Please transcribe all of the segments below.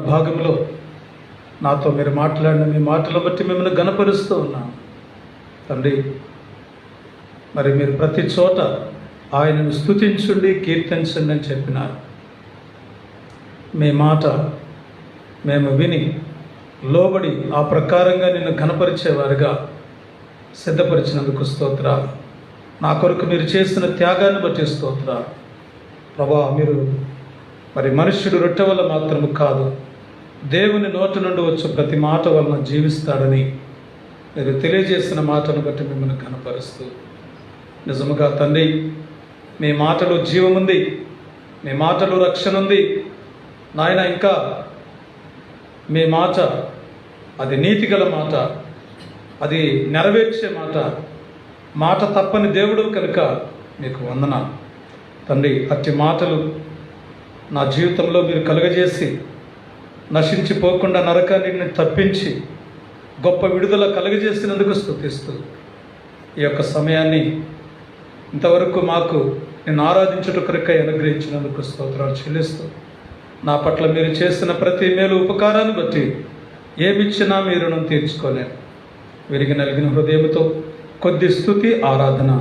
భాగంలో నాతో మీరు మాట్లాడిన మీ మాటలు బట్టి మిమ్మల్ని గణపరుస్తూ ఉన్నాను తండ్రి. మరి మీరు ప్రతి చోట ఆయనను స్తుతించుండి కీర్తించండి అని చెప్పినారు. మీ మాట మేము విని లోబడి ఆ ప్రకారంగా నిన్ను గణపరిచేవారుగా సిద్ధపరిచినందుకు స్తోత్రాలు. నా కొరకు మీరు చేసిన త్యాగాన్ని బట్టి స్తోత్రాలు ప్రభా. మీరు మరి మనుష్యుడు రొట్టె వల్ల మాత్రము కాదు, దేవుని నోటి నుండి వచ్చే ప్రతి మాట వలన జీవిస్తాడని మీరు తెలియజేసిన మాటను బట్టి మిమ్మల్ని కనపరుస్తూ, నిజముగా తండ్రి మీ మాటలో జీవముంది, మీ మాటలో రక్షణ ఉంది నాయన. ఇంకా మీ మాట అది నీతిగల మాట, అది నెరవేర్చే మాట, మాట తప్పని దేవుడు కనుక మీకు వందనాలు తండ్రి. అట్టి మాటలు నా జీవితంలో మీరు కలుగజేసి నశించిపోకుండా నరకాన్ని తప్పించి గొప్ప విడుదల కలుగజేసినందుకు స్తుతిస్తూ, ఈ యొక్క సమయాన్ని ఇంతవరకు మాకు నేను ఆరాధించుట కొరకై అనుగ్రహించినందుకు స్తోత్రాలు చెల్లిస్తూ, నా పట్ల మీరు చేసిన ప్రతి మేలు ఉపకారాన్ని బట్టి ఏమిచ్చినా మీరు రుణం తీర్చుకోలేను. విరిగి నలిగిన హృదయంతో కొద్ది స్తుతి ఆరాధన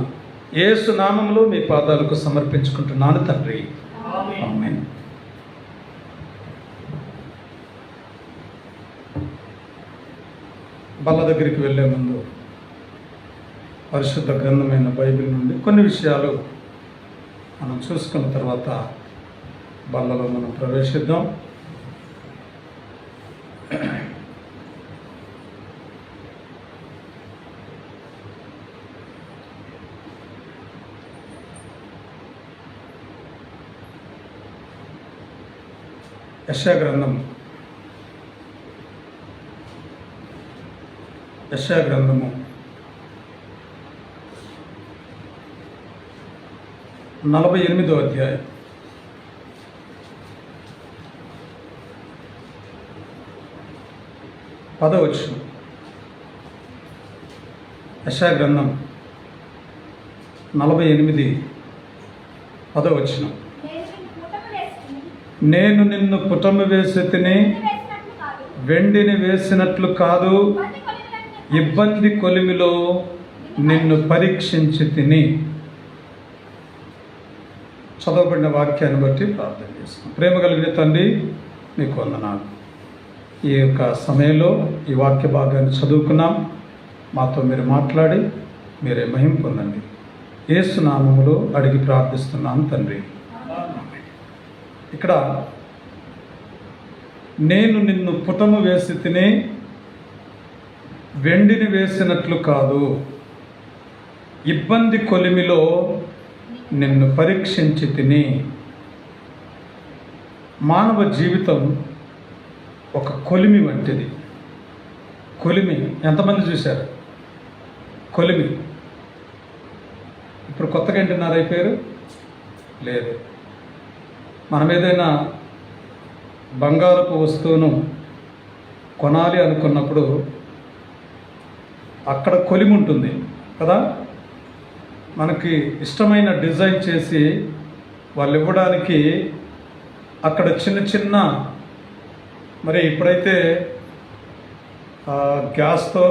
యేసు నామములో మీ పాదాలకు సమర్పించుకుంటున్నాను తండ్రి, ఆమేన్. బల్ల దగ్గరికి వెళ్ళే ముందు పరిశుద్ధ గ్రంథమైన బైబిల్ నుండి కొన్ని విషయాలు మనం చూసుకున్న తర్వాత బల్లలో మనం ప్రవేశిద్దాం. యెషయా గ్రంథము 48వ అధ్యాయం 10వ వచనం. యెషయా గ్రంథం 48 10వ వచనం. నేను నిన్ను పుటమి వేసి తిని వెండిని వేసినట్లు కాదు, ఇబ్బంది కొలిమిలో నిన్ను పరీక్షించి తిని. చదవబడిన వాక్యాన్ని బట్టి ప్రార్థన చేస్తాం. ప్రేమ కలిగిన తండ్రి మీకు వందనాలు. ఈ యొక్క సమయంలో ఈ వాక్య భాగాన్ని చదువుకున్నాం. మాతో మీరు మాట్లాడి మీరే మహిమ పొందండి. యేసు నామములో అడిగి ప్రార్థిస్తున్నాను తండ్రి. ఇక్కడ నేను నిన్ను పుటము వేసి తిని వెండిని వేసినట్లు కాదు, ఇబ్బంది కొలిమిలో నిన్ను పరీక్షించి తిని. మానవ జీవితం ఒక కొలిమి వంటిది. కొలిమి ఎంతమంది చూశారు? కొలిమి ఇప్పుడు కొత్తగా వింటున్నారా ఈ పేరు? లేదు. మనం ఏదైనా బంగారపు వస్తువును కొనాలి అనుకున్నప్పుడు అక్కడ కొలిమి ఉంటుంది కదా. మనకి ఇష్టమైన డిజైన్ చేసి వాళ్ళు ఇవ్వడానికి అక్కడ చిన్న చిన్న, మరి ఇప్పుడైతే గ్యాస్తో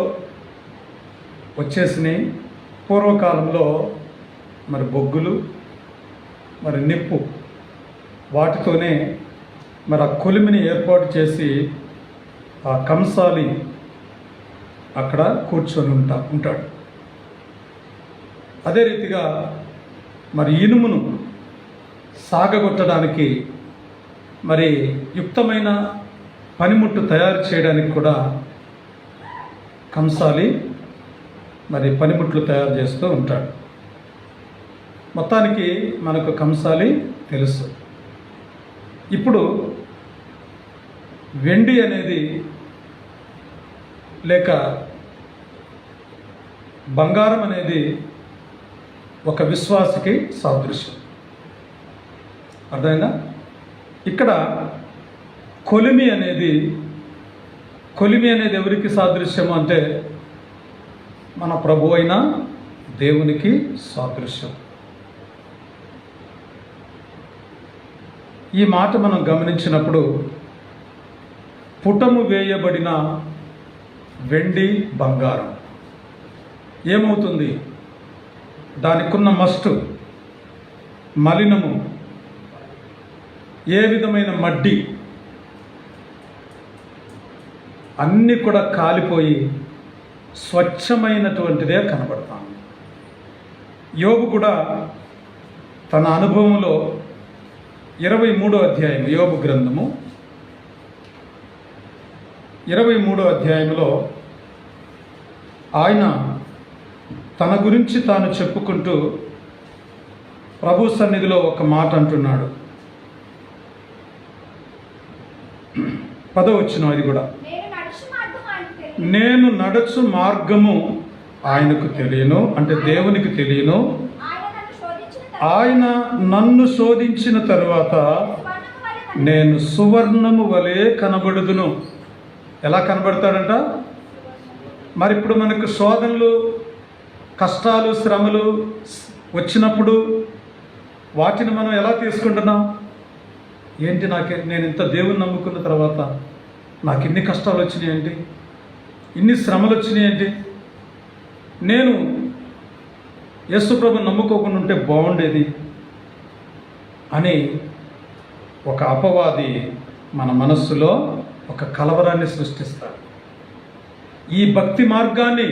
వచ్చేసినాయి. పూర్వకాలంలో మరి బొగ్గులు, మరి నిప్పు, వాటితోనే మరి ఆ కొలిమిని ఏర్పాటు చేసి ఆ కంసాలి అక్కడ కూర్చొని ఉంటాడు. అదే రీతిగా మరి ఇనుమును సాగగొట్టడానికి, మరి యుక్తమైన పనిముట్టు తయారు చేయడానికి కూడా కంసాలి మరి పనిముట్లు తయారు చేస్తూ ఉంటాడు. మొత్తానికి మనకు కంసాలి తెలుసు. ఇప్పుడు వెండి అనేది లేక బంగారం అనేది ఒక విశ్వాసికి సాదృశ్యం. అర్థమైందా? ఇక్కడ కొలిమి అనేది ఎవరికి సాదృశ్యం అంటే మన ప్రభు అయిన దేవునికి సాదృశ్యం. ఈ మాట మనం గమనించినప్పుడు పుటము వేయబడిన వెండి బంగారం ఏమవుతుంది? దానికున్న మస్టు, మలినము, ఏ విధమైన మడ్డి అన్నీ కూడా కాలిపోయి స్వచ్ఛమైనటువంటిదే కనబడతాం. యోబు కూడా తన అనుభవంలో 23వ అధ్యాయం, యోబు గ్రంథము 23వ అధ్యాయంలో ఆయన తన గురించి తాను చెప్పుకుంటూ ప్రభు సన్నిధిలో ఒక మాట అంటున్నాడు. 10వ వచనం, అది కూడా, నేను నడుచు మార్గము ఆయనకు తెలియను, అంటే దేవునికి తెలియను. ఆయన నన్ను శోధించిన తరువాత నేను సువర్ణము వలె కనబడుదును. ఎలా కనబడతాడంట? మరి ఇప్పుడు మనకు శోధనలు, కష్టాలు, శ్రమలు వచ్చినప్పుడు వాటిని మనం ఎలా తీసుకుంటున్నాం? ఏంటి నేను ఇంత దేవుని నమ్ముకున్న తర్వాత నాకు ఇన్ని కష్టాలు వచ్చినాయేంటి, ఇన్ని శ్రమలు వచ్చినాయేంటి, నేను యేసుప్రభుని నమ్ముకోకుండా ఉంటే బాగుండేది అని ఒక అపవాది మన మనస్సులో ఒక కలవరాన్ని సృష్టిస్తాడు. ఈ భక్తి మార్గాన్ని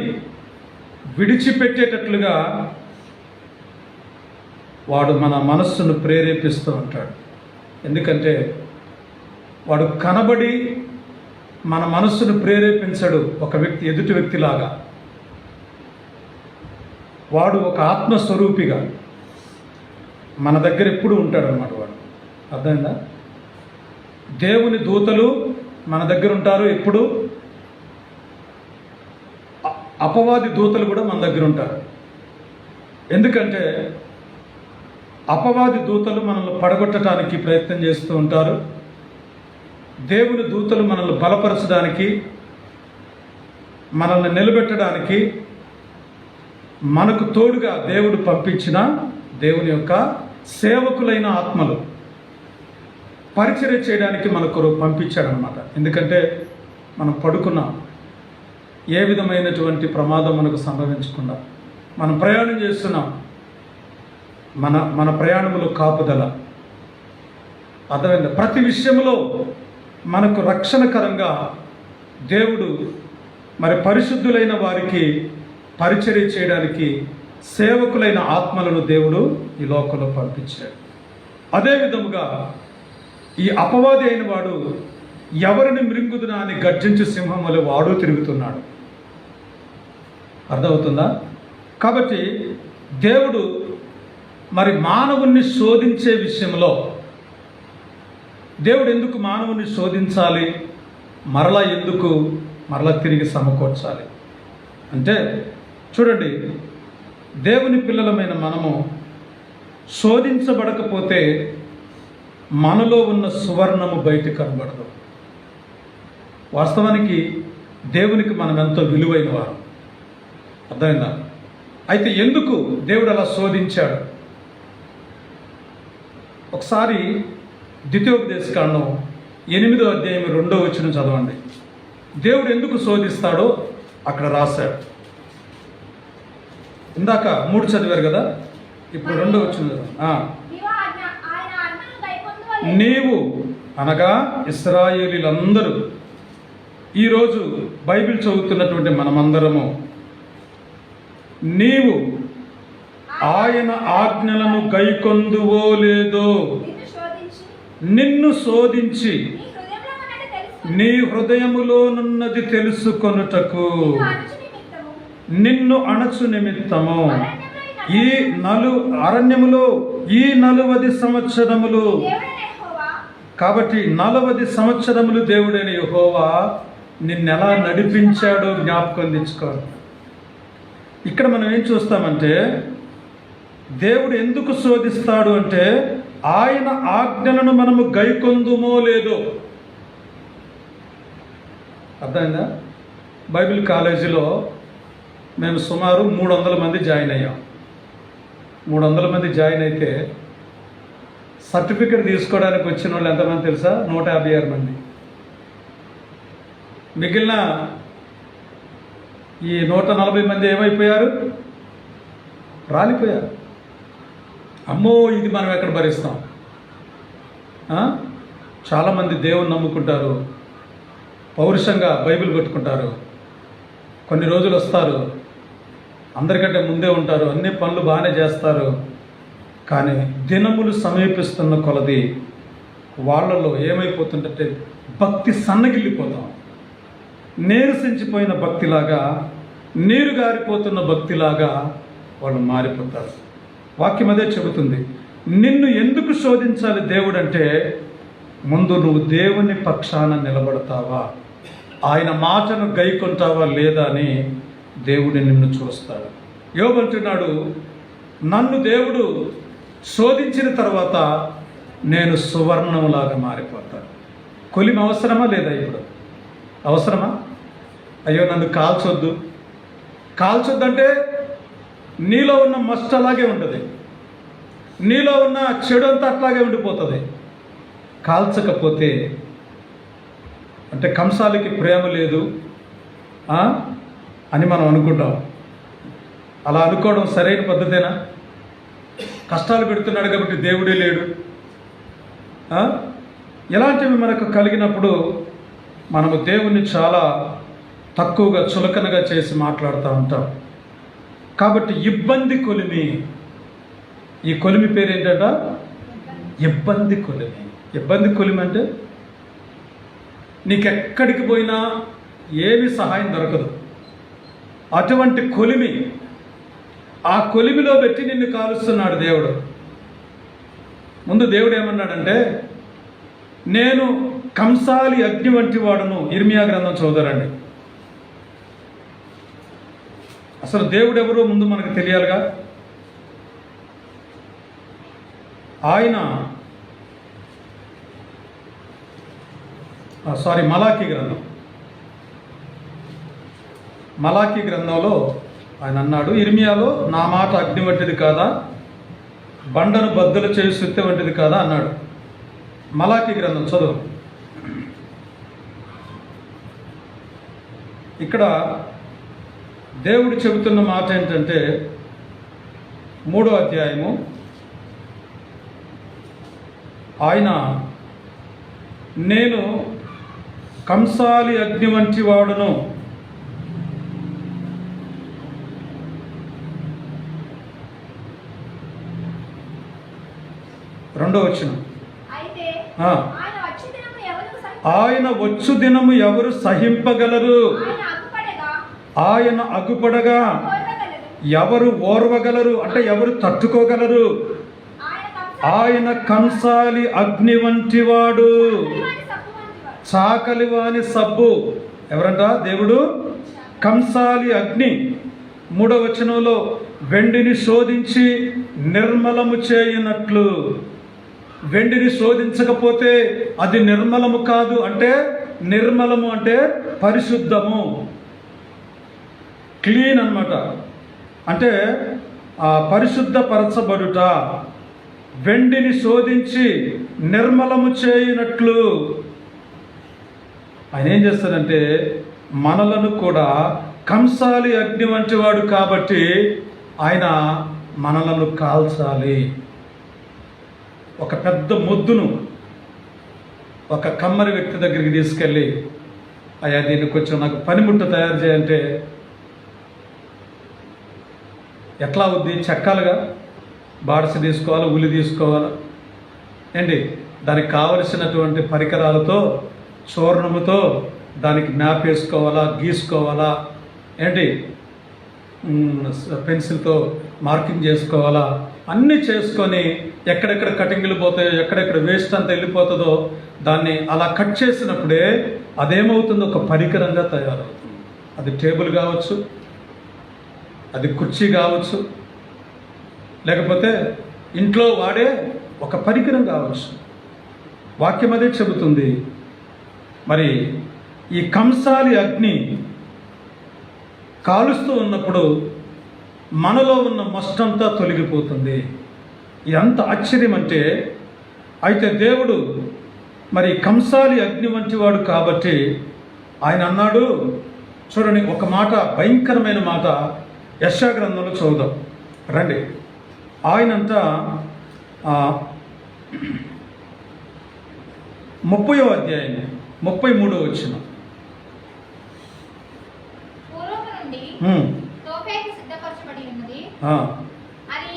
విడిచిపెట్టేటట్లుగా వాడు మన మనస్సును ప్రేరేపిస్తూ ఉంటాడు. ఎందుకంటే వాడు కనబడి మన మనస్సును ప్రేరేపించడు. ఒక వ్యక్తి ఎదుటి వ్యక్తిలాగా వాడు ఒక ఆత్మస్వరూపిగా మన దగ్గర ఎప్పుడు ఉంటాడు అన్నమాట. వాడు అర్థమైందా? దేవుని దూతలు మన దగ్గర ఉంటారు ఎప్పుడు, అపవాది దూతలు కూడా మన దగ్గర ఉంటారు. ఎందుకంటే అపవాది దూతలు మనల్ని పడగొట్టడానికి ప్రయత్నం చేస్తూ ఉంటారు. దేవుని దూతలు మనల్ని బలపరచడానికి, మనల్ని నిలబెట్టడానికి, మనకు తోడుగా దేవుడు పంపించిన దేవుని యొక్క సేవకులైన ఆత్మలు పరిచర్య చేయడానికి మనకు పంపించాడనమాట. ఎందుకంటే మనం పడుకున్నాం, ఏ విధమైనటువంటి ప్రమాదం మనకు సంభవించకుండా మనం ప్రయాణం చేస్తున్నాం. మన ప్రయాణములో కాపుదల, అర్థమైంది. ప్రతి విషయంలో మనకు రక్షణకరంగా దేవుడు మరి పరిశుద్ధులైన వారికి పరిచర్య చేయడానికి సేవకులైన ఆత్మలను దేవుడు ఈ లోకంలో పంపించాడు. అదే విధముగా ఈ అపవాది అయిన వాడు ఎవరిని మృంగుదునా అని గర్జించు సింహం వలె వాడు తిరుగుతున్నాడు. అర్థమవుతుందా? కాబట్టి దేవుడు మరి మానవుణ్ణి శోధించే విషయంలో దేవుడు ఎందుకు మానవుని శోధించాలి, మరలా తిరిగి సమకూర్చాలి అంటే, చూడండి, దేవుని పిల్లలమైన మనము శోధించబడకపోతే మనలో ఉన్న సువర్ణము బయట కనబడదు. వాస్తవానికి దేవునికి మనం ఎంతో విలువైన వారు. అర్థమైందా? అయితే ఎందుకు దేవుడు అలా శోధించాడు? ఒకసారి ద్వితీయోపదేశకాండం 8వ అధ్యాయం 2వ వచనం చదవండి. దేవుడు ఎందుకు శోధిస్తాడో అక్కడ రాశాడు. ఇందాక 3 చదివారు కదా, ఇప్పుడు 2వ వచనం. నీవు అనగా ఇశ్రాయేలీలందరూ, ఈరోజు బైబిల్ చదువుతున్నటువంటి మనమందరము, నీవు ఆయన ఆజ్ఞలను గైకొందువో లేదో నిన్ను శోధించి నీ హృదయములోనున్నది తెలుసుకొనుటకు నిన్ను అణచు నిమిత్తము ఈ అరణ్యములో ఈ 40 సంవత్సరములు, కాబట్టి 40 సంవత్సరములు దేవుడైన యెహోవా నిన్నెలా నడిపించాడో జ్ఞాపకం తెచ్చుకోవాలి. ఇక్కడ మనం ఏం చూస్తామంటే, దేవుడు ఎందుకు శోధిస్తాడు అంటే ఆయన ఆజ్ఞలను మనము గైకొందుమో లేదో. అర్థమైందా? బైబిల్ కాలేజీలో మేము సుమారు 300 మంది జాయిన్ అయ్యాం. 300 మంది జాయిన్ అయితే సర్టిఫికెట్ తీసుకోవడానికి వచ్చిన వాళ్ళు ఎంతమంది తెలుసా? 156 మంది. మిగిలిన ఈ 140 మంది ఏమైపోయారు? రాలిపోయారు. అమ్మో, ఇది మనం ఎక్కడ భరిస్తాం? చాలామంది దేవుని నమ్ముకుంటారు, పౌరుషంగా బైబిల్ పట్టుకుంటారు, కొన్ని రోజులు వస్తారు, అందరికంటే ముందే ఉంటారు, అన్ని పనులు బాగానే చేస్తారు. కానీ దినములు సమీపిస్తున్న కొలది వాళ్ళలో ఏమైపోతుందంటే భక్తి సన్నగిల్లిపోతాం. నీరసించిపోయిన భక్తిలాగా, నీరు గారిపోతున్న భక్తిలాగా వాళ్ళు మారిపోతారు. వాక్యం అదే చెబుతుంది. నిన్ను ఎందుకు శోధించాలి దేవుడు అంటే, ముందు నువ్వు దేవుని పక్షాన నిలబడతావా, ఆయన మాటను గైకొంటావా లేదా అని దేవుడు నిన్ను చూస్తాడు. యోబు అంటున్నాడు, నన్ను దేవుడు శోధించిన తర్వాత నేను సువర్ణంలాగా మారిపోతాను. కొలిమి అవసరమా లేదా? ఇప్పుడు అవసరమా? అయ్యో నన్ను కాల్చొద్దు అంటే నీలో ఉన్న మస్ట్ అలాగే ఉంటుంది, నీలో ఉన్న చెడు అంతా అట్లాగే ఉండిపోతుంది. కాల్చకపోతే అంటే కంసాలికి ప్రేమ లేదు అని మనం అనుకుంటాం. అలా అనుకోవడం సరైన పద్ధతేనా? కష్టాలు పెడుతున్నాడు కాబట్టి దేవుడే లేడు. ఇలాంటివి మనకు కలిగినప్పుడు మనము దేవుణ్ణి చాలా తక్కువగా చులకనగా చేసి మాట్లాడుతూ ఉంటాం. కాబట్టి ఇబ్బంది కొలిమి, ఈ కొలిమి పేరు ఏంటంట? ఇబ్బంది కొలిమి. ఇబ్బంది కొలిమి అంటే నీకెక్కడికి పోయినా ఏమి సహాయం దొరకదు. అటువంటి కొలిమి, ఆ కొలిమిలో పెట్టి నిన్ను కాలుస్తున్నాడు దేవుడు. ముందు దేవుడు ఏమన్నాడంటే, నేను కంసాలి అగ్ని వంటి వాడును. ఇర్మియా గ్రంథం చదువుతారండి. అసలు దేవుడు ఎవరో ముందు మనకు తెలియాలిగా. ఆయన మలాకీ గ్రంథంలో ఆయన అన్నాడు, ఇర్మియాలో, నా మాట అగ్ని వంటిది కాదా, బండను బద్దలు చేసి సుత్తె వంటిది కాదా అన్నాడు. మలాకీ గ్రంథం చదువు. ఇక్కడ దేవుడు చెబుతున్న మాట ఏంటంటే, 3వ అధ్యాయము, ఆయన నేను కంసాలి అగ్ని వంటి వాడును, రెండవ వచనం, ఆయన వచ్చు దినము ఎవరు సహింపగలరు, ఆయన అగుపడగా ఎవరు ఓర్వగలరు, అంటే ఎవరు తట్టుకోగలరు. ఆయన కంసాలి అగ్ని వంటి వాడు, చాకలివాని సబ్బు. ఎవరంట? దేవుడు కంసాలి అగ్ని. 3వ వచనంలో వెండిని శోధించి నిర్మలము చేయనట్లు. వెండిని శోధించకపోతే అది నిర్మలము కాదు. అంటే నిర్మలము అంటే పరిశుద్ధము, క్లీన్ అన్నమాట. అంటే పరిశుద్ధపరచబడుట. వెండిని శోధించి నిర్మలము చేయనట్లు ఆయన ఏం చేస్తాడంటే, మనలను కూడా కంసాలి అగ్ని వంటి వాడు కాబట్టి ఆయన మనలను కాల్చాలి. ఒక పెద్ద మొద్దును ఒక కమ్మరి వ్యక్తి దగ్గరికి తీసుకెళ్ళి, అయ్యా దీన్ని కొంచెం నాకు పనిముట్టు తయారు చేయంటే ఎట్లా అవుద్ది? చెక్కాలుగా, బాడసి తీసుకోవాలి, ఉలి తీసుకోవాలి ఏంటి, దానికి కావలసినటువంటి పరికరాలతో, చూర్ణముతో దానికి మ్యాప్ వేసుకోవాలా, గీసుకోవాలా ఏంటి, పెన్సిల్తో మార్కింగ్ చేసుకోవాలా, అన్నీ చేసుకొని ఎక్కడెక్కడ కటింగ్లు పోతాయో, ఎక్కడెక్కడ వేస్ట్ అంతా వెళ్ళిపోతుందో దాన్ని అలా కట్ చేసినప్పుడే అదేమవుతుందో ఒక పరికరంగా తయారవుతుంది. అది టేబుల్ కావచ్చు, అది కుర్చీ కావచ్చు, లేకపోతే ఇంట్లో వాడే ఒక పరికరం కావచ్చు. వాక్యం అదే చెబుతుంది. మరి ఈ కంసాలి అగ్ని కాలుస్తూ ఉన్నప్పుడు మనలో ఉన్న మస్టంతా తొలగిపోతుంది. ఎంత ఆశ్చర్యం అంటే, అయితే దేవుడు మరి కంసాలి అగ్ని వంటి వాడు కాబట్టి ఆయన అన్నాడు, చూడండి ఒక మాట, భయంకరమైన మాట యెషయా గ్రంథంలో చదువుదాం రండి. ఆయనంట 30వ అధ్యాయం 33వ వచనం. పూర్వము నుండి తోఫెతు సిద్ధపరచబడి ఉన్నది, అది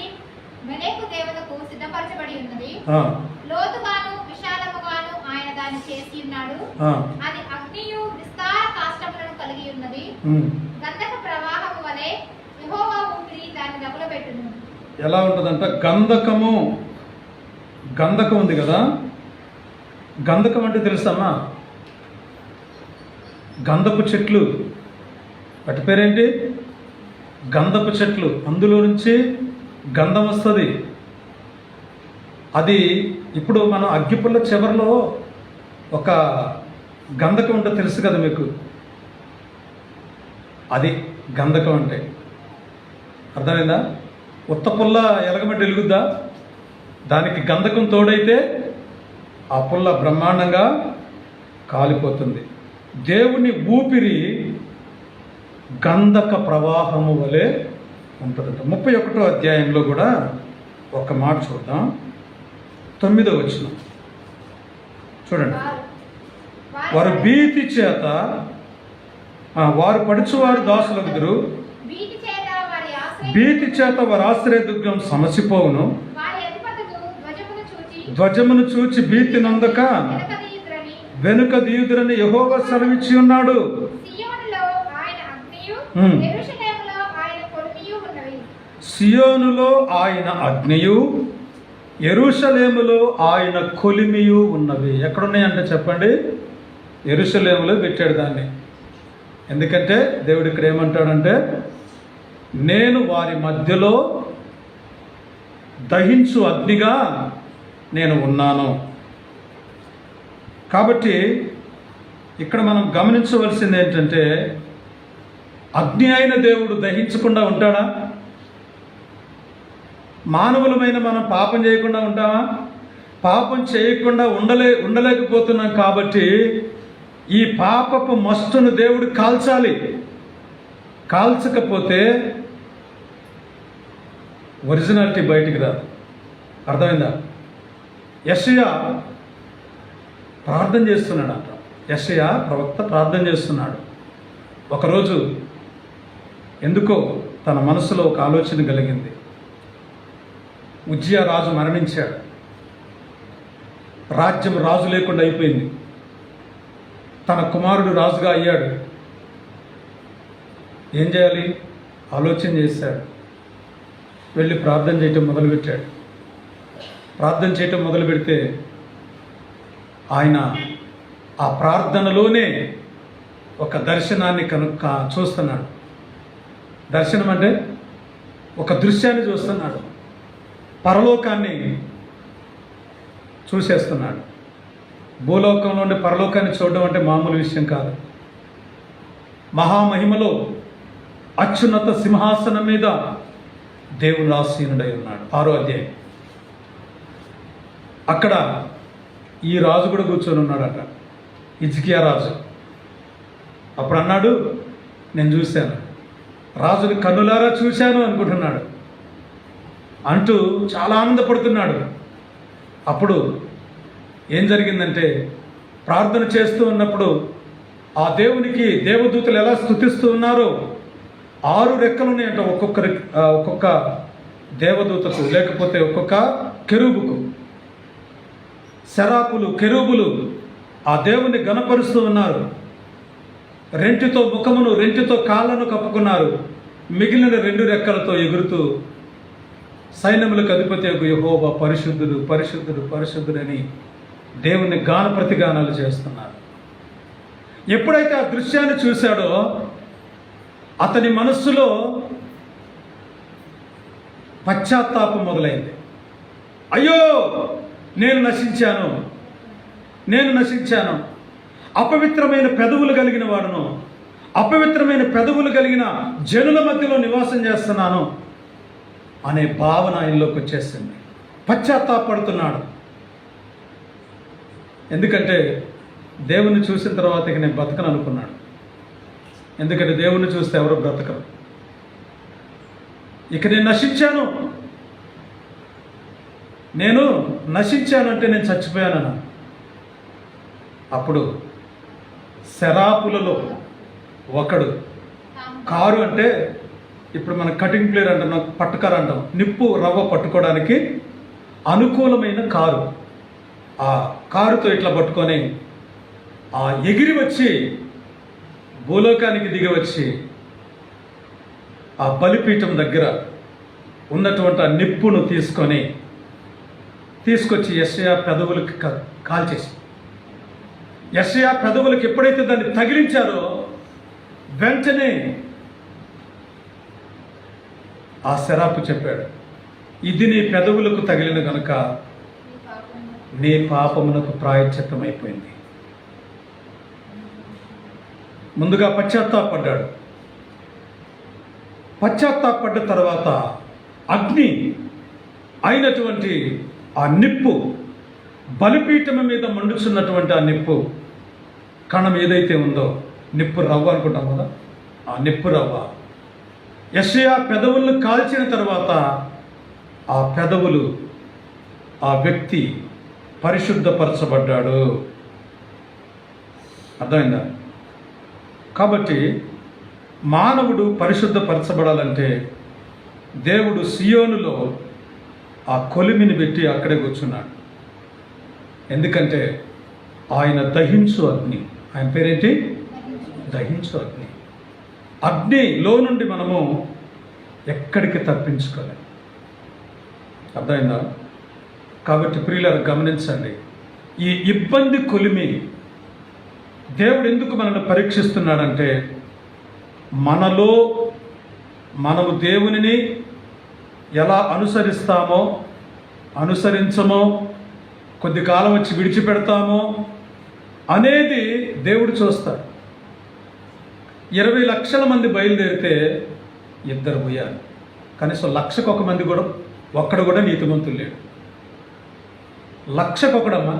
మెలెకు దేవతకు సిద్ధపరచబడి ఉన్నది. లోతుగాను విశాలముగాను ఆయన దాన్ని చేసి ఉన్నాడు. అది అగ్నియు విస్తార కాష్టములను కలిగి ఉన్నది. గంధక ప్రవాహము వలె యెహోవా ఊపిరి దాన్ని రగులబెట్టును. ఎలా ఉంటుందంట? గంధకం ఉంది కదా, గంధకం అంటే తెలుసమ్మా? గంధపు చెట్లు, వాటి పేరేంటి? గంధపు చెట్లు. అందులో నుంచి గంధం వస్తుంది. అది ఇప్పుడు మనం అగ్గిపుల్ల చివరిలో ఒక గంధకం ఉంటుంది, తెలుసు కదా మీకు? అది గంధకం అంటే. అర్థమైందా? ఉత్తపుల్ల ఎలగమట్టి వెలుగుద్దా? దానికి గంధకం తోడైతే ఆ పుల్ల బ్రహ్మాండంగా కాలిపోతుంది. దేవుని ఊపిరి గంధక ప్రవాహము వలె ఉంటుందంట. 31వ అధ్యాయంలో కూడా ఒక మాట చూద్దాం, 9వ వచనం చూడండి. వారు భీతి చేత వారు పడుచువారు దాసులగుదురు, భీతి చేత వారి ఆశ్రయదుర్గం సమసిపోవును. ధ్వజమును చూచి భీతి నందక వెనుక దీయుదురని యెహోవా సెలవిచ్చి ఉన్నాడు. సియోనులో ఆయన అగ్నియు, యెరూషలేములో ఆయన కొలిమియు ఉన్నవి. ఎక్కడున్నాయంటే చెప్పండి? యెరూషలేములో పెట్టాడు దాన్ని. ఎందుకంటే దేవుడు ఇక్కడ ఏమంటాడంటే, నేను వారి మధ్యలో దహించు అగ్నిగా నేను ఉన్నాను. కాబట్టి ఇక్కడ మనం గమనించవలసింది ఏంటంటే, అగ్ని అయిన దేవుడు దహించకుండా ఉంటాడా? మానవులమైన మనం పాపం చేయకుండా ఉంటామా? పాపం చేయకుండా ఉండలేకపోతున్నాం. కాబట్టి ఈ పాపపు మస్టును దేవుడు కాల్చాలి. కాల్చకపోతే ఒరిజినాలిటీ బయటికి రాదు. అర్థమైందా? యెషయా ప్రార్థన చేస్తున్నాడు అంట. యెషయా ప్రవక్త ప్రార్థన చేస్తున్నాడు. ఒకరోజు ఎందుకో తన మనసులో ఒక ఆలోచన కలిగింది. ఉజ్జియా రాజు మరణించాడు, రాజ్యం రాజు లేకుండా అయిపోయింది. తన కుమారుడు రాజుగా అయ్యాడు. ఏం చేయాలి? ఆలోచన చేశాడు. వెళ్ళి ప్రార్థన చేయటం మొదలుపెట్టాడు. ప్రార్థన చేయటం మొదలు పెడితే ఆయన ఆ ప్రార్థనలోనే ఒక దర్శనాన్ని చూస్తున్నాడు. దర్శనం అంటే ఒక దృశ్యాన్ని చూస్తున్నాడు. పరలోకాన్ని చూసేస్తున్నాడు. భూలోకంలో ఉండే పరలోకాన్ని చూడడం అంటే మామూలు విషయం కాదు. మహామహిమలో అత్యున్నత సింహాసనం మీద దేవుడు ఆసీనుడై ఉన్నాడు. 6వ అధ్యాయం. అక్కడ ఈ రాజు కూడా కూర్చొని ఉన్నాడట, హిజ్కియా రాజు. అప్పుడు అన్నాడు, నేను చూశాను, రాజుని కన్నులారా చూశాను అనుకుంటున్నాడు. అంటూ చాలా ఆనందపడుతున్నాడు. అప్పుడు ఏం జరిగిందంటే, ప్రార్థన చేస్తూ ఉన్నప్పుడు ఆ దేవునికి దేవదూతలు ఎలా స్తుతిస్తూ ఉన్నారో 6 రెక్కలు ఉన్నాయంట ఒక్కొక్క దేవదూతకు, లేకపోతే ఒక్కొక్క కెరూబుకు. శరాపులు, కెరూబులు ఆ దేవుని గణపరుస్తూ ఉన్నారు. రెంటితో ముఖమును, రెంటితో కాళ్ళను కప్పుకున్నారు. మిగిలిన 2 రెక్కలతో ఎగురుతూ సైన్యములకు అధిపతి యెహోవా పరిశుద్ధుడు, పరిశుద్ధుడు, పరిశుద్ధుడని దేవుని గాన ప్రతిగానాలు చేస్తున్నారు. ఎప్పుడైతే ఆ దృశ్యాన్ని చూశాడో అతని మనస్సులో పశ్చాత్తాపం మొదలైంది. అయ్యో, నేను నశించాను, అపవిత్రమైన పెదవులు కలిగిన వాడును, అపవిత్రమైన పెదవులు కలిగిన జనుల మధ్యలో నివాసం చేస్తున్నాను అనే భావన ఆయనలోకి వచ్చేసింది. పశ్చాత్తాపడుతున్నాడు. ఎందుకంటే దేవుని చూసిన తర్వాత ఇక నేను బతకను అనుకున్నాడు. ఎందుకంటే దేవుణ్ణి చూస్తే ఎవరు బ్రతకరు. ఇక నేను నశించాను అంటే నేను చచ్చిపోయానన్నా. అప్పుడు శరాపులలో ఒకడు, కారు అంటే ఇప్పుడు మనం కటింగ్ ప్లేయర్ అంటాం, పట్టుకారు అంటాం, నిప్పు రవ్వ పట్టుకోవడానికి అనుకూలమైన కారు. ఆ కారుతో ఇట్లా పట్టుకొని ఆ ఎగిరి వచ్చి భూలోకానికి దిగి వచ్చి ఆ బలిపీఠం దగ్గర ఉన్నటువంటి ఆ నిప్పును తీసుకొచ్చి యెషయా పెదవులకి కాల్చేసి, యెషయా పెదవులకి ఎప్పుడైతే దాన్ని తగిలించారో వెంటనే ఆ శరాపు చెప్పాడు, ఇది నీ పెదవులకు తగిలిన గనుక నీ పాపమునకు ప్రాయశ్చిత్తమైపోయింది. ముందుగా పశ్చాత్తాపడ్డాడు. పశ్చాత్తాపడ్డ తర్వాత అగ్ని అయినటువంటి ఆ నిప్పు, బలిపీఠం మీద మండుచున్నటువంటి ఆ నిప్పు కణం ఏదైతే ఉందో, నిప్పు రవ్వ అనుకుంటాం కదా, ఆ నిప్పు రవ్వ యెషయా పెదవులను కాల్చిన తర్వాత ఆ పెదవులు, ఆ వ్యక్తి పరిశుద్ధపరచబడ్డాడు. అర్థమైందా? కాబట్టి మానవుడు పరిశుద్ధపరచబడాలంటే దేవుడు సియోనులో ఆ కొలిమిని పెట్టి అక్కడే కూర్చున్నాడు. ఎందుకంటే ఆయన దహించు అగ్ని. ఆయన పేరేంటి? దహించు అగ్ని. అగ్నిలో నుండి మనము ఎక్కడికి తప్పించుకోలేం. అర్థమైందా? కాబట్టి ప్రియులారా గమనించండి, ఈ ఇబ్బంది కొలిమి దేవుడు ఎందుకు మనల్ని పరీక్షిస్తున్నాడంటే, మనము దేవునిని ఎలా అనుసరిస్తామో, అనుసరించమో, కొద్ది కాలం వచ్చి విడిచిపెడతామో అనేది దేవుడు చూస్తాడు. 20 లక్షల మంది బయలుదేరితే 2 పోయారు. కనీసం 1,00,000 మంది కూడా ఒక్కడు కూడా నీతిమంతులు లేడు. 1,00,000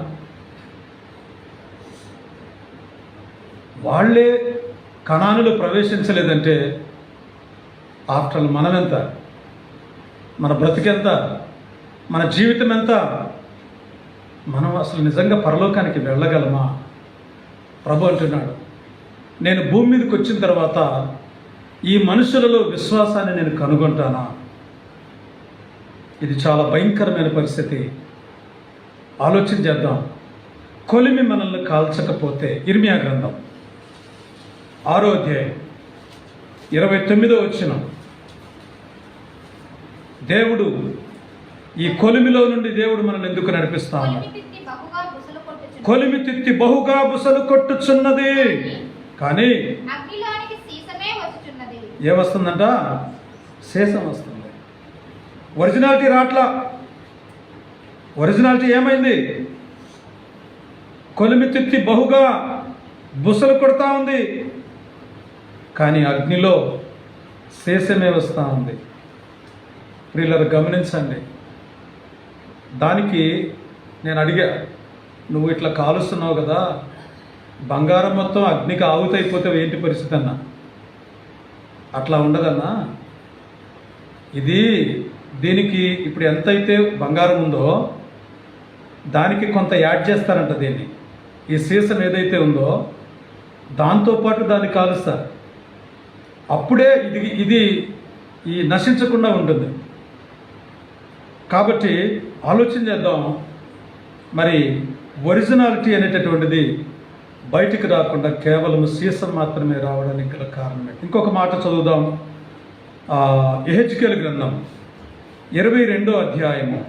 వాళ్ళే కనానులో ప్రవేశించలేదంటే ఆఫ్టర్ ఆల్ మనమెంత, మన బ్రతికెంత, మన జీవితం ఎంత? మనం అసలు నిజంగా పరలోకానికి వెళ్ళగలమా? ప్రభు అంటున్నాడు, నేను భూమి మీదకి వచ్చిన తర్వాత ఈ మనుషులలో విశ్వాసాన్ని నేను కనుగొంటానా? ఇది చాలా భయంకరమైన పరిస్థితి. ఆలోచన చేద్దాం. కొలిమి మనల్ని కాల్చకపోతే, ఇర్మియా గ్రంథం 6వ అధ్యాయం 29వ వచనం, దేవుడు ఈ కొలిమిలో నుండి దేవుడు మనల్ని ఎందుకు నడిపిస్తా ఉన్నాడు? కొలిమి తిత్తి బహుగా బుసలు కొట్టుచున్నది, కానీ ఏమొస్తుందంట? శేషం వస్తుంది. ఒరిజినాలిటీ రాట్లా. ఒరిజినాలిటీ ఏమైంది? కొలిమి తిత్తి బహుగా బుసలు కొడతా ఉంది, కానీ అగ్నిలో శేషమే వస్తూ ఉంది. ప్రియులారా గమనించండి. దానికి నేను అడిగా, నువ్వు ఇట్లా కాలుస్తున్నావు కదా, బంగారం మొత్తం అగ్నికి ఆవుతైపోతే ఏంటి పరిస్థితి అన్నా? అట్లా ఉండదన్నా. దీనికి ఇప్పుడు ఎంతైతే బంగారం ఉందో దానికి కొంత యాడ్ చేస్తారంట. దీన్ని, ఈ సీసం ఏదైతే ఉందో దాంతోపాటు దాన్ని కాలుస్తారు. అప్పుడే ఇది ఈ నశించకుండా ఉంటుంది. కాబట్టి ఆలోచన చేద్దాం. మరి ఒరిజినాలిటీ అనేటటువంటిది బయటికి రాకుండా కేవలం సీసం మాత్రమే రావడానికి గల కారణమే. ఇంకొక మాట చదువుదాం. యెహెజ్కేలు గ్రంథం 22వ అధ్యాయము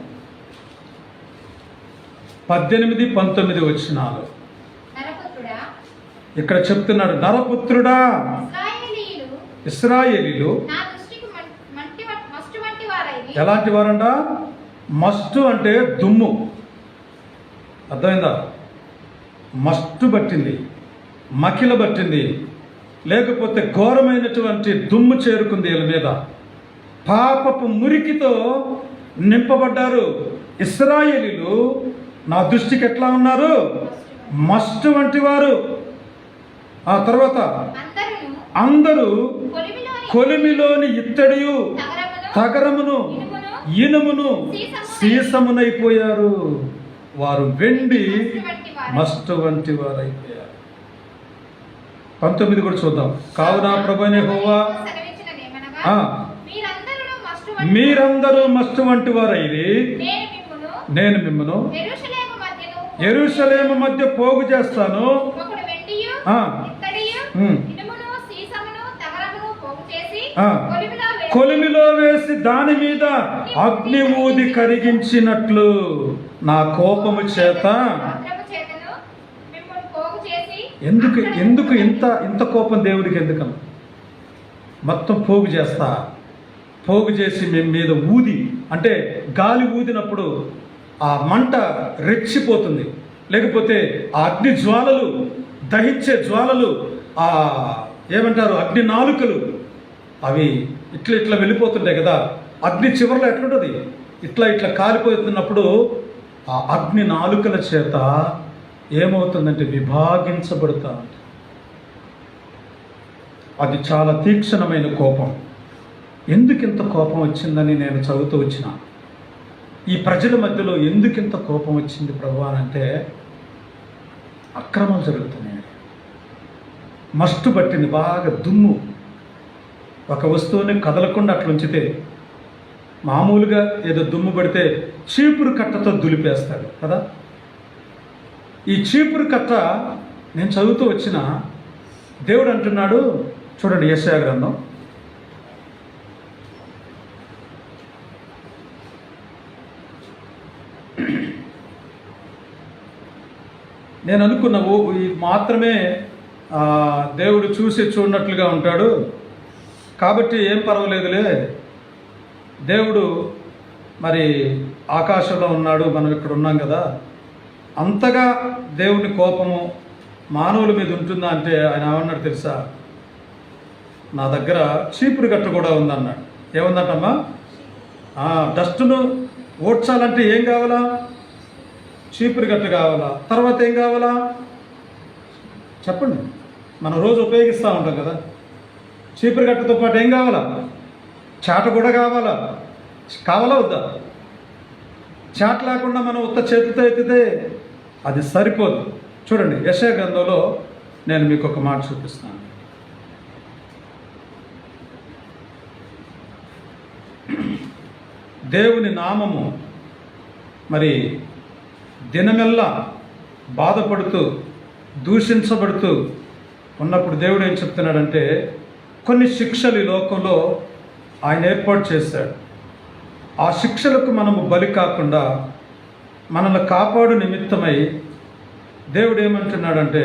18-19 వచనాలు. ఇక్కడ చెప్తున్నాడు, నరపుత్రుడా, ఇశ్రాయేలీలు ఎలాంటి వారంట? మస్టు అంటే దుమ్ము. అర్థమైందా? మస్టు పట్టింది, మకిల పట్టింది, లేకపోతే ఘోరమైనటువంటి దుమ్ము చేరుకుంది వీళ్ళ మీద. పాపపు మురికితో నింపబడ్డారు. ఇశ్రాయేలీలు నా దృష్టికి ఎట్లా ఉన్నారు? మస్టు వంటి వారు. ఆ తర్వాత అందరూ కొలిమిలోని ఇత్తడియు తగరమును ఇనుమును సీసమునైపోయారు. వారు వెండి మస్టు వంటి వారు అయిపోయారు. 19 కూడా చూద్దాం. కావున ప్రభువైన యెహోవా మీరందరూ మస్టు వంటి వారైరి, నేను మిమ్మును యెరూషలేము మధ్య పోగు చేస్తాను. కొలిమిలో వేసి దాని మీద అగ్ని ఊది కరిగించినట్లు నా కోపము చేత. ఎందుకు ఇంత కోపం దేవుడికి? ఎందుకన్నా మొత్తం పోగు చేస్తా, పోగు చేసి మేము మీద ఊది, అంటే గాలి ఊదినప్పుడు ఆ మంట రెచ్చిపోతుంది, లేకపోతే ఆ అగ్ని జ్వాలలు, దహించే జ్వాలలు, ఆ ఏమంటారు అగ్ని నాలుకలు, అవి ఇట్లా వెళ్ళిపోతుంటాయి కదా. అగ్ని చివరిలో ఎట్లుంటుంది, ఇట్లా కాలిపోతున్నప్పుడు ఆ అగ్ని నాలుకల చేత ఏమవుతుందంటే విభాగించబడుతూ ఉంటుంది. అది చాలా తీక్షణమైన కోపం. ఎందుకింత కోపం వచ్చిందని నేను చదువుతూ వచ్చిన. ఈ ప్రజల మధ్యలో ఎందుకింత కోపం వచ్చింది ప్రభు అంటే, అక్రమాలు జరుగుతున్నాయి. మస్టు పట్టింది, బాగా దుమ్ము. ఒక వస్తువుని కదలకుండా అట్లా ఉంచితే, మామూలుగా ఏదో దుమ్ము పడితే చీపురు కట్టతో దులిపేస్తాడు కదా. ఈ చీపురు కట్ట నేను చదువుతూ వచ్చిన, దేవుడు అంటున్నాడు చూడండి, యెషయా గ్రంథం నేను అనుకున్న మాత్రమే దేవుడు చూసి చూడనట్లుగా ఉంటాడు కాబట్టి ఏం పర్వాలేదులే, దేవుడు మరి ఆకాశంలో ఉన్నాడు, మనం ఇక్కడ ఉన్నాం కదా, అంతగా దేవుని కోపము మానవుల మీద ఉంటుందా అంటే ఆయన ఏమన్నాడు తెలుసా? నా దగ్గర చీపురు గట్ట కూడా ఉందన్నాడు. ఏముందటమ్మా? డస్ట్ను ఓడ్చాలంటే ఏం కావాలా? చీపురు గట్ట కావాలా. తర్వాత ఏం కావాలా చెప్పండి? మనం రోజు ఉపయోగిస్తూ ఉంటాం కదా. చీపురు గట్టతో పాటు ఏం కావాలా? చాట కూడా కావాలా వద్దా? చాట లేకుండా మనం ఉత్త చేతితో ఎత్తితే అది సరిపోదు. చూడండి, యెషయా గ్రంథంలో నేను మీకు ఒక మాట చూపిస్తాను. దేవుని నామము మరి దినమెల్లా బాధపడుతూ దూషించబడుతూ ఉన్నప్పుడు దేవుడు ఏం చెప్తున్నాడంటే, కొన్ని శిక్షలు ఈ లోకంలో ఆయన ఏర్పాటు చేశాడు. ఆ శిక్షలకు మనము బలి కాకుండా మనల్ని కాపాడు నిమిత్తమై దేవుడు ఏమంటున్నాడంటే,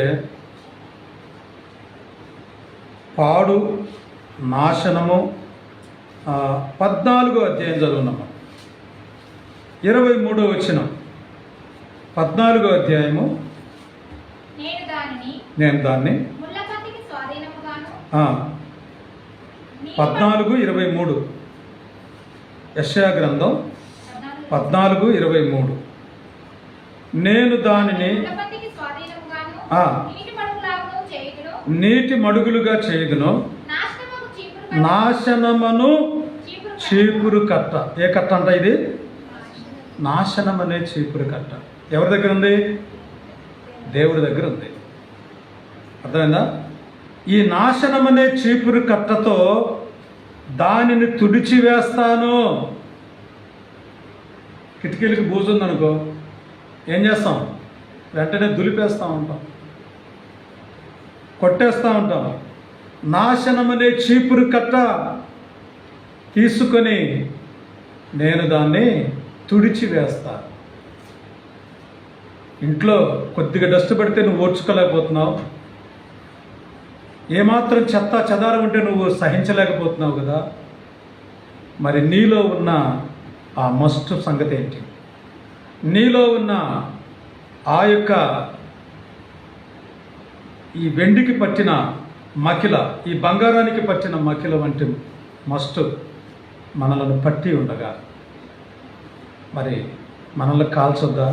పాడు నాశనము 14వ అధ్యాయం చదువున్నాము, 23వ వచనం. 14వ అధ్యాయము. నేను దాన్ని 14:23 యెషయా గ్రంథం 14:23. నేను దానిని నీటి మడుగులుగా చేయుదును, నాశనమును చీపురు కట్ట. ఏ కట్ట అంట ఇది? నాశనం అనే చీపురు కట్ట. ఎవరి దగ్గర ఉంది? దేవుడి దగ్గర ఉంది. అర్థమైందా? ఈ నాశనం అనే చీపురు కట్టతో దానిని తుడిచి వేస్తాను. కిటికీలకి బూజుందనుకో ఏం చేస్తాం? వెంటనే దులిపేస్తూ ఉంటాం, కొట్టేస్తూ ఉంటాం. నాశనం అనే చీపురు కట్ట తీసుకొని నేను దాన్ని తుడిచి వేస్తా. ఇంట్లో కొద్దిగా డస్ట్ పడితే నువ్వు ఓర్చుకోలేకపోతున్నావు, ఏమాత్రం చెత్త చెదారం ఉంటే నువ్వు సహించలేకపోతున్నావు కదా. మరి నీలో ఉన్న ఆ మస్టు సంగతి ఏంటి? నీలో ఉన్న ఆ యొక్క ఈ వెండికి పట్టిన మకిల, ఈ బంగారానికి పట్టిన మకిల వంటి మస్టు మనలను పట్టి ఉండగా మరి మనల్ని కాల్చొద్దా?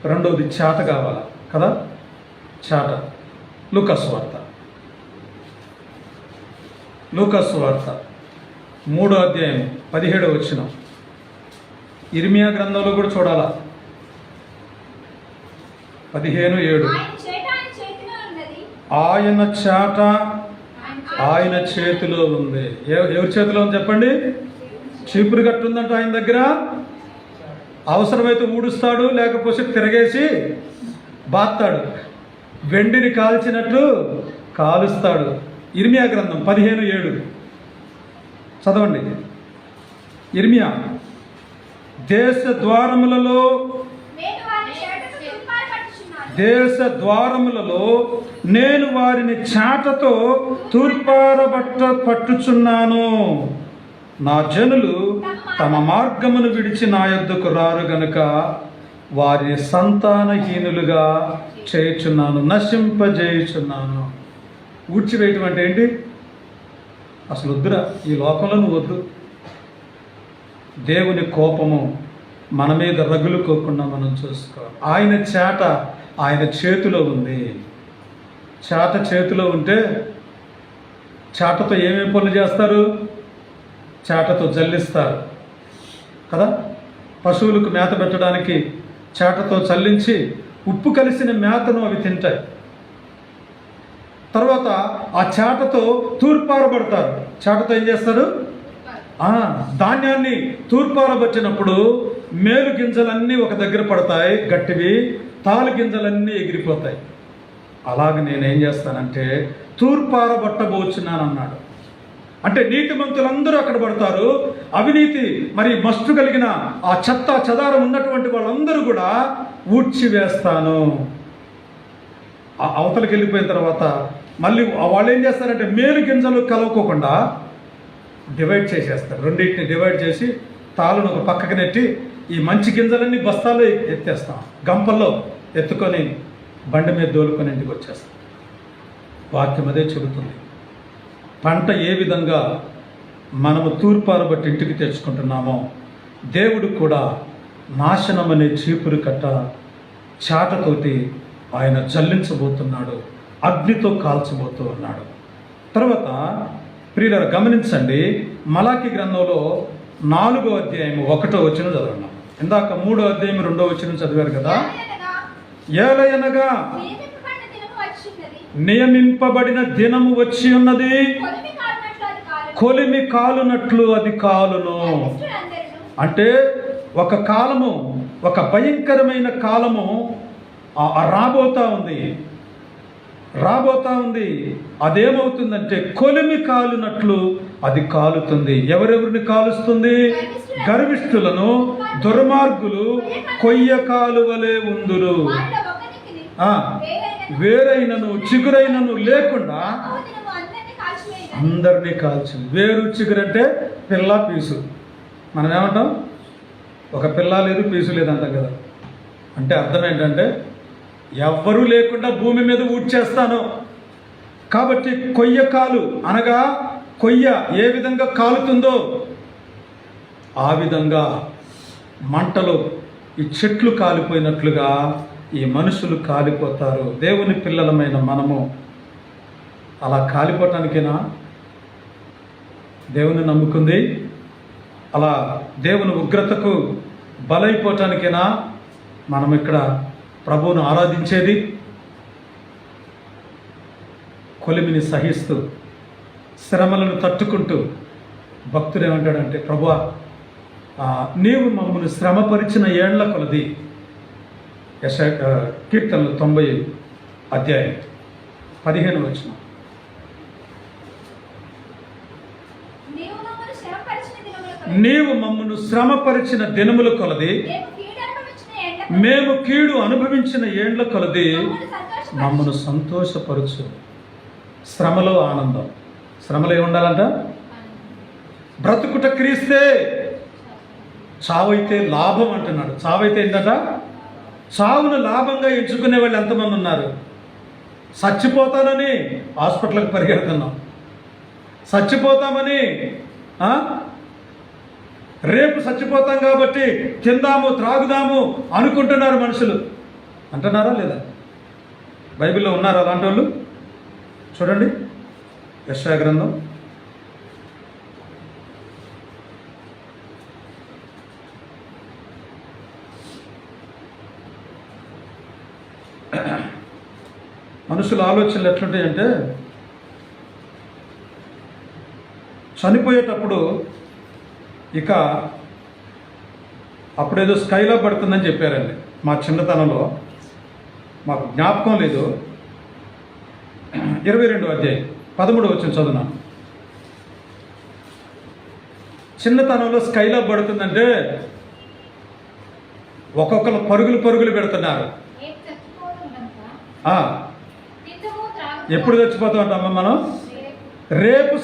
రెండవది చాట కావాలా కదా. చాట లూకాసు వార్త 3వ అధ్యాయం 17వ వచనం. ఇర్మియా గ్రంథంలో కూడా చూడాలా. 15:7. ఆయన చాట ఆయన చేతిలో ఉంది. ఎవరి చేతిలో ఉంది చెప్పండి? చీపురు కట్టు ఉందంట ఆయన దగ్గర. అవసరమైతే ఊడుస్తాడు, లేకపోతే తిరగేసి బాత్తాడు. వెండిని కాల్చినట్లు కాలుస్తాడు. ఇర్మియా గ్రంథం 15:7 చదవండి. ఇర్మియా, దేశ ద్వారములలో నేను వారిని చాటతో పట్టుచున్నాను. నా జనులు తమ మార్గమును విడిచి నా యొద్దకు రారు గనుక వారి సంతానహీనులుగా చేయుచున్నాను, నశింపజేయుచున్నాను. ఊడ్చివేయటం అంటే ఏంటి? అసలు వద్దురా, ఈ లోకంలో నువ్వు వద్దు. దేవుని కోపము మన మీద రగులుకోకుండా మనం చూసుకోవాలి. ఆయన చాట ఆయన చేతిలో ఉంది. చాట చేతిలో ఉంటే చాటతో ఏమేమి పనులు చేస్తారు? చాటతో జల్లిస్తారు కదా. పశువులకు మేత పెట్టడానికి చాటతో చల్లించి ఉప్పు కలిసిన మేతను అవి తింటాయి. తర్వాత ఆ చాటతో తూర్పారబడతారు. చాటతో ఏం చేస్తారు? ధాన్యాన్ని తూర్పారబట్టినప్పుడు మేలు గింజలన్నీ ఒక దగ్గర పడతాయి, గట్టివి. తాలు గింజలన్నీ ఎగిరిపోతాయి. అలాగే నేనేం చేస్తానంటే తూర్పారబట్టబోచున్నాను అన్నాడు. అంటే నీతిమంతులందరూ అక్కడ పడతారు. అవినీతి మరి మస్టు కలిగిన ఆ చెత్త చెదారం ఉన్నటువంటి వాళ్ళందరూ కూడా ఊడ్చివేస్తాను. అవతలకి వెళ్ళిపోయిన తర్వాత మళ్ళీ వాళ్ళు ఏం చేస్తారంటే మేలు గింజలు కలవకోకుండా డివైడ్ చేసేస్తారు. రెండింటిని డివైడ్ చేసి తాళ్ళను ఒక పక్కకి నెట్టి ఈ మంచి గింజలన్నీ బస్తాల్లో ఎత్తేస్తాం. గంపల్లో ఎత్తుకొని బండి మీద దోలుకొని ఇంటికి వచ్చేస్తాం. వాక్యం అదే చెబుతుంది. పంట ఏ విధంగా మనము తూర్పారబట్టి ఇంటికి తెచ్చుకుంటున్నామో దేవుడు కూడా నాశనం అనే చీపురు కట్ట చాటతోటి ఆయన జల్లించబోతున్నాడు, అగ్నితో కాల్చబోతూ ఉన్నాడు. తర్వాత ప్రియులారా గమనించండి, మలాకి గ్రంథంలో 4వ అధ్యాయం 1వ వచనం చదవండి. ఇందాక 3వ అధ్యాయం 2వ వచనం చదివారు కదా. ఏలయనగా నియమింపబడిన దినము వచ్చి ఉన్నది, కొలిమి కాలునట్లు అది కాలును. అంటే ఒక కాలము, ఒక భయంకరమైన కాలము రాబోతా ఉంది. అదేమవుతుందంటే కొలిమి కాలునట్లు అది కాలుతుంది. ఎవరెవరిని కాలుస్తుంది? గర్విష్ఠులను, దుర్మార్గులు కొయ్య కాలువలే ఉందురు. వేరైనను చిగురైనను లేకుండా అందరినీ కాల్చింది. వేరు చిగురు అంటే పిల్ల పీసు. మనం ఏమంటాం? ఒక పిల్ల లేదు పీసు లేదు అంటాం కదా. అంటే అర్థం ఏంటంటే ఎవ్వరూ లేకుండా భూమి మీద ఊడ్చేస్తాను. కాబట్టి కొయ్య కాలు అనగా కొయ్య ఏ విధంగా కాలుతుందో ఆ విధంగా మంటలో ఈ చెట్లు కాలిపోయినట్లుగా ఈ మనుషులు కాలిపోతారు. దేవుని పిల్లలమైన మనము అలా కాలిపోవటానికేనా దేవుని నమ్ముకుంది? అలా దేవుని ఉగ్రతకు బలైపోవటానికేనా మనం ఇక్కడ ప్రభువును ఆరాధించేది? కొలిమిని సహిస్తూ శ్రమలను తట్టుకుంటూ భక్తుడు ఏమంటాడంటే, ప్రభువా నీవు మమ్మల్ని శ్రమపరిచిన ఏండ్ల కొలది. కీర్తనలు 90 అధ్యాయం 15వ వచనం. నీవు మమ్మను శ్రమపరిచిన దినముల కొలది, మేము కీడు అనుభవించిన ఏండ్ల కొలది మమ్మను సంతోషపరచు. శ్రమలో ఆనందం. శ్రమలో ఏముండాలంట? బ్రతుకుట క్రీస్తే, చావైతే లాభం అంటున్నాడు. చావైతే ఏంటట? చావును లాభంగా ఎంచుకునే వాళ్ళు ఎంతమంది ఉన్నారు? చచ్చిపోతానని హాస్పిటల్కి పరిగెడుతున్నాం, చచ్చిపోతామని రేపు చచ్చిపోతాం కాబట్టి తిందాము త్రాగుదాము అనుకుంటున్నారు మనుషులు. అంటున్నారా లేదా? బైబిల్లో ఉన్నారా అలాంటి వాళ్ళు? చూడండి యెషయా గ్రంథం మనుషుల ఆలోచనలు ఎట్లుంటాయంటే చనిపోయేటప్పుడు ఇక అప్పుడేదో స్కైలో పడుతుందని చెప్పారండి. మా చిన్నతనంలో మాకు జ్ఞాపకం లేదు. 22వ అధ్యాయం 13వ వచనం చదువున్నాను. చిన్నతనంలో స్కైలో పడుతుందంటే ఒక్కొక్కరు పరుగులు పెడుతున్నారు. రేపు చచ్చిపోవడం కనుక ఆ, తిందుము, త్రాగుదుము. ఎప్పుడు చచ్చిపోతూ ఉంటామా మనం? రేపు రేపు